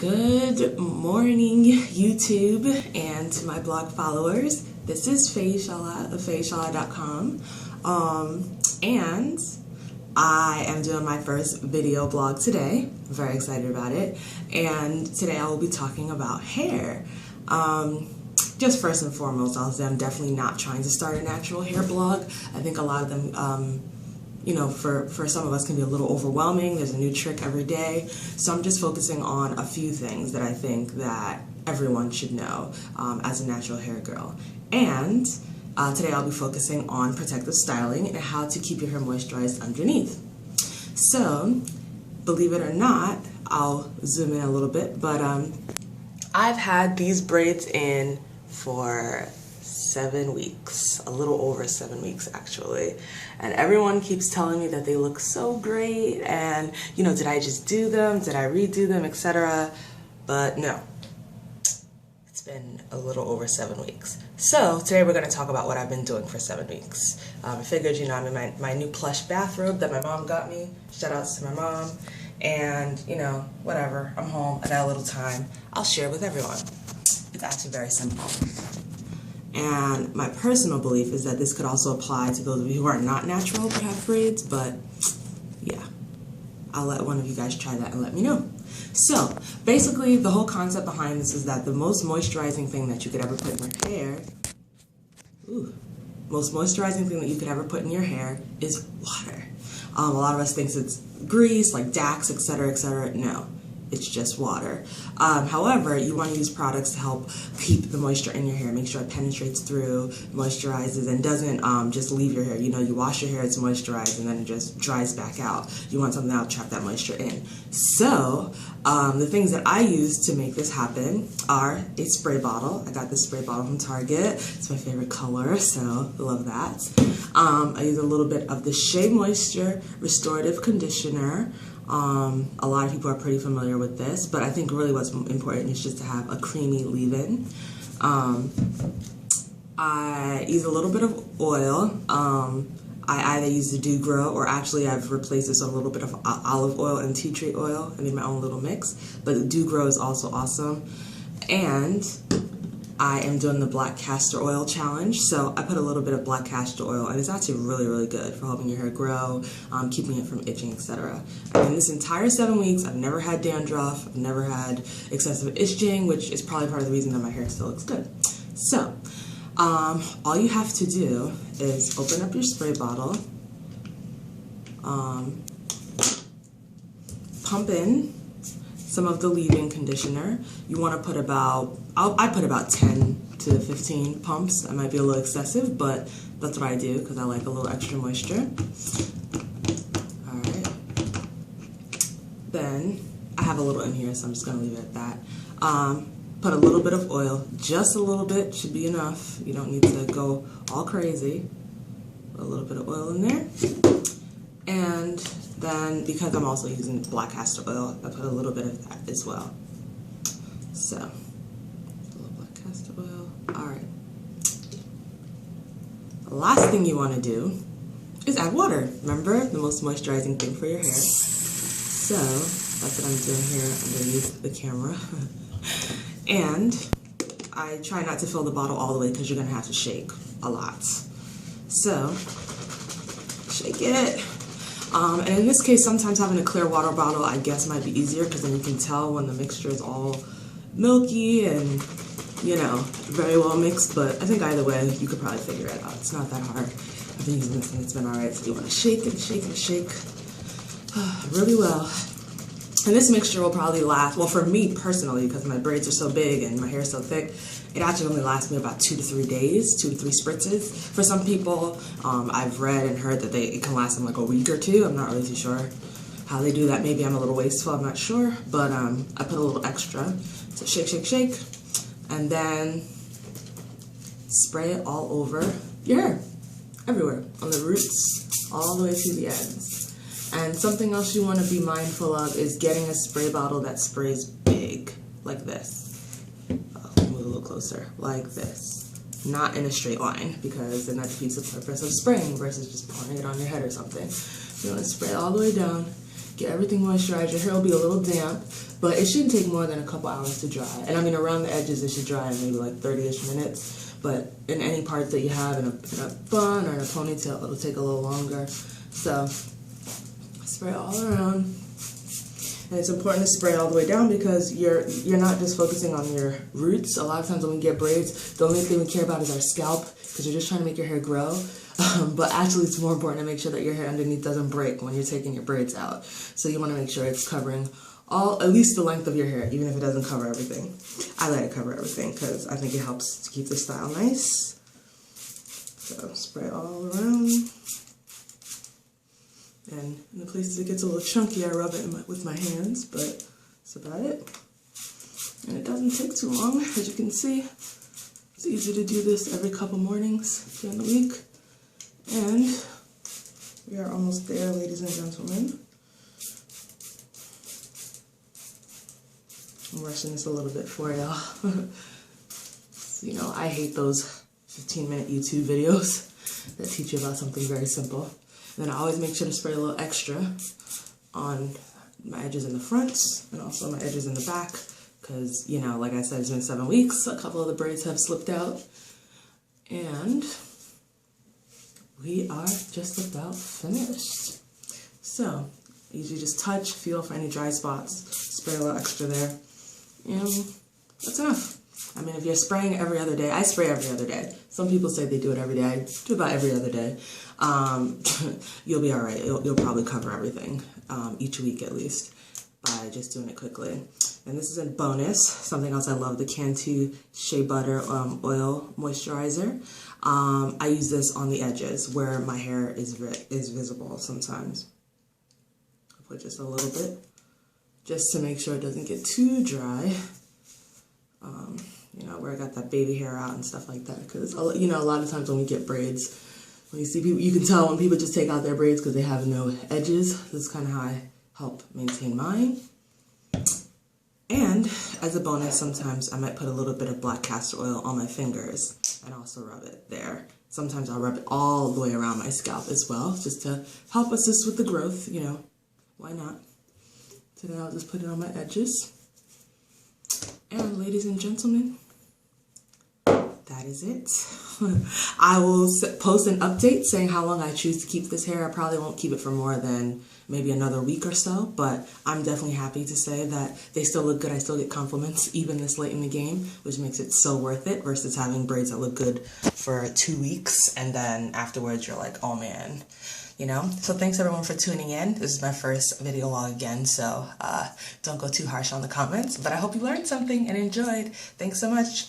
Good morning, YouTube, and to my blog followers. This is Fayshala of Fayshala.com, and I am doing my first video blog today. I'm very excited about it, and today I will be talking about hair. Just first and foremost, I'll say I'm definitely not trying to start a natural hair blog. I think a lot of them for some of us can be a little overwhelming. There's a new trick every day. So I'm just focusing on a few things that I think that everyone should know as a natural hair girl. And today I'll be focusing on protective styling and how to keep your hair moisturized underneath. So, believe it or not, I'll zoom in a little bit, but I've had these braids in for 7 weeks, a little over 7 weeks actually, and everyone keeps telling me that they look so great, and did I just do them, did I redo them, etc. But no, it's been a little over 7 weeks. So today we're going to talk about what I've been doing for 7 weeks. I figured I'm in my new plush bathrobe that my mom got me. Shout outs to my mom. And whatever, I'm home, I got a little time, I'll share with everyone. It's actually very simple. And my personal belief is that this could also apply to those of you who are not natural but have braids, but yeah, I'll let one of you guys try that and let me know. So basically the whole concept behind this is that the most moisturizing thing that you could ever put in your hair, most moisturizing thing that you could ever put in your hair is water. A lot of us think it's grease, like Dax, etc., etc. No, it's just water. However, you want to use products to help keep the moisture in your hair, make sure it penetrates through, moisturizes, and doesn't just leave your hair. You wash your hair, it's moisturized, and then it just dries back out. You want something that'll trap that moisture in. So, the things that I use to make this happen are a spray bottle. I got this spray bottle from Target. It's my favorite color, so I love that. I use a little bit of the Shea Moisture Restorative Conditioner. A lot of people are pretty familiar with this, but I think really what's important is just to have a creamy leave-in. I use a little bit of oil. I either use the Dew Grow, or actually I've replaced this with a little bit of olive oil and tea tree oil. I made my own little mix, but the Dew Grow is also awesome. And I am doing the black castor oil challenge, so I put a little bit of black castor oil, and it's actually really, really good for helping your hair grow, keeping it from itching, etc. And in this entire 7 weeks, I've never had dandruff, I've never had excessive itching, which is probably part of the reason that my hair still looks good. So, all you have to do is open up your spray bottle, pump in some of the leave-in conditioner. You want to put about, I put about 10 to 15 pumps. That might be a little excessive, but that's what I do because I like a little extra moisture. Alright. Then, I have a little in here, so I'm just going to leave it at that. Put a little bit of oil, just a little bit should be enough. You don't need to go all crazy. Put a little bit of oil in there. And then, because I'm also using black castor oil, I put a little bit of that as well. So, a little black castor oil. Alright. The last thing you want to do is add water. Remember, the most moisturizing thing for your hair. So, that's what I'm doing here underneath the camera. And I try not to fill the bottle all the way because you're going to have to shake a lot. So, shake it. And in this case, sometimes having a clear water bottle, I guess, might be easier because then you can tell when the mixture is all milky and, very well mixed. But I think either way, you could probably figure it out. It's not that hard. I've been using this and it's been alright. So you want to shake and shake and shake really well. And this mixture will probably last, well, for me personally, because my braids are so big and my hair is so thick, it actually only lasts me about 2 to 3 days, 2 to 3 spritzes. For some people, I've read and heard that it can last them like a week or two. I'm not really too sure how they do that. Maybe I'm a little wasteful, I'm not sure. But I put a little extra. So shake, shake, shake. And then spray it all over your hair. Everywhere. On the roots, all the way to the ends. And something else you want to be mindful of is getting a spray bottle that sprays big, like this. Move a little closer, like this. Not in a straight line, because then that defeats the purpose of spraying versus just pouring it on your head or something. You want to spray it all the way down, Get everything moisturized. Your hair will be a little damp, but it shouldn't take more than a couple hours to dry. And I mean, around the edges, it should dry in maybe like 30-ish minutes. But in any parts that you have in a bun or in a ponytail, it'll take a little longer. So spray all around. And it's important to spray all the way down because you're not just focusing on your roots. A lot of times when we get braids, the only thing we care about is our scalp because you're just trying to make your hair grow. But actually it's more important to make sure that your hair underneath doesn't break when you're taking your braids out. So you want to make sure it's covering at least the length of your hair, even if it doesn't cover everything. I let it cover everything because I think it helps to keep the style nice. So spray all around. And in the places it gets a little chunky, I rub it with my hands, but that's about it. And it doesn't take too long, as you can see. It's easy to do this every couple mornings during the week. And we are almost there, ladies and gentlemen. I'm rushing this a little bit for y'all. You know, I hate those 15-minute YouTube videos that teach you about something very simple. And then I always make sure to spray a little extra on my edges in the front and also my edges in the back because, you know, like I said, it's been 7 weeks. A couple of the braids have slipped out. And we are just about finished. So, usually just touch, feel for any dry spots, spray a little extra there, and that's enough. I mean, if you're spraying every other day, I spray every other day. Some people say they do it every day. I do about every other day. You'll be all right. You'll probably cover everything each week at least by just doing it quickly. And this is a bonus. Something else I love, the Cantu Shea Butter Oil Moisturizer. I use this on the edges where my hair is visible sometimes. I'll put just a little bit just to make sure it doesn't get too dry. You know, where I got that baby hair out and stuff like that. Because, you know, a lot of times when we get braids, when you see people, you can tell when people just take out their braids because they have no edges. This is kind of how I help maintain mine. And as a bonus, sometimes I might put a little bit of black castor oil on my fingers and also rub it there. Sometimes I'll rub it all the way around my scalp as well, just to help assist with the growth, you know, why not? So then I'll just put it on my edges. And ladies and gentlemen, that is it. I will post an update saying how long I choose to keep this hair. I probably won't keep it for more than maybe another week or so, but I'm definitely happy to say that they still look good. I still get compliments even this late in the game, which makes it so worth it versus having braids that look good for 2 weeks and then afterwards you're like, oh man. You know, so thanks everyone for tuning in. This is my first video log again, so don't go too harsh on the comments, but I hope you learned something and enjoyed. Thanks so much.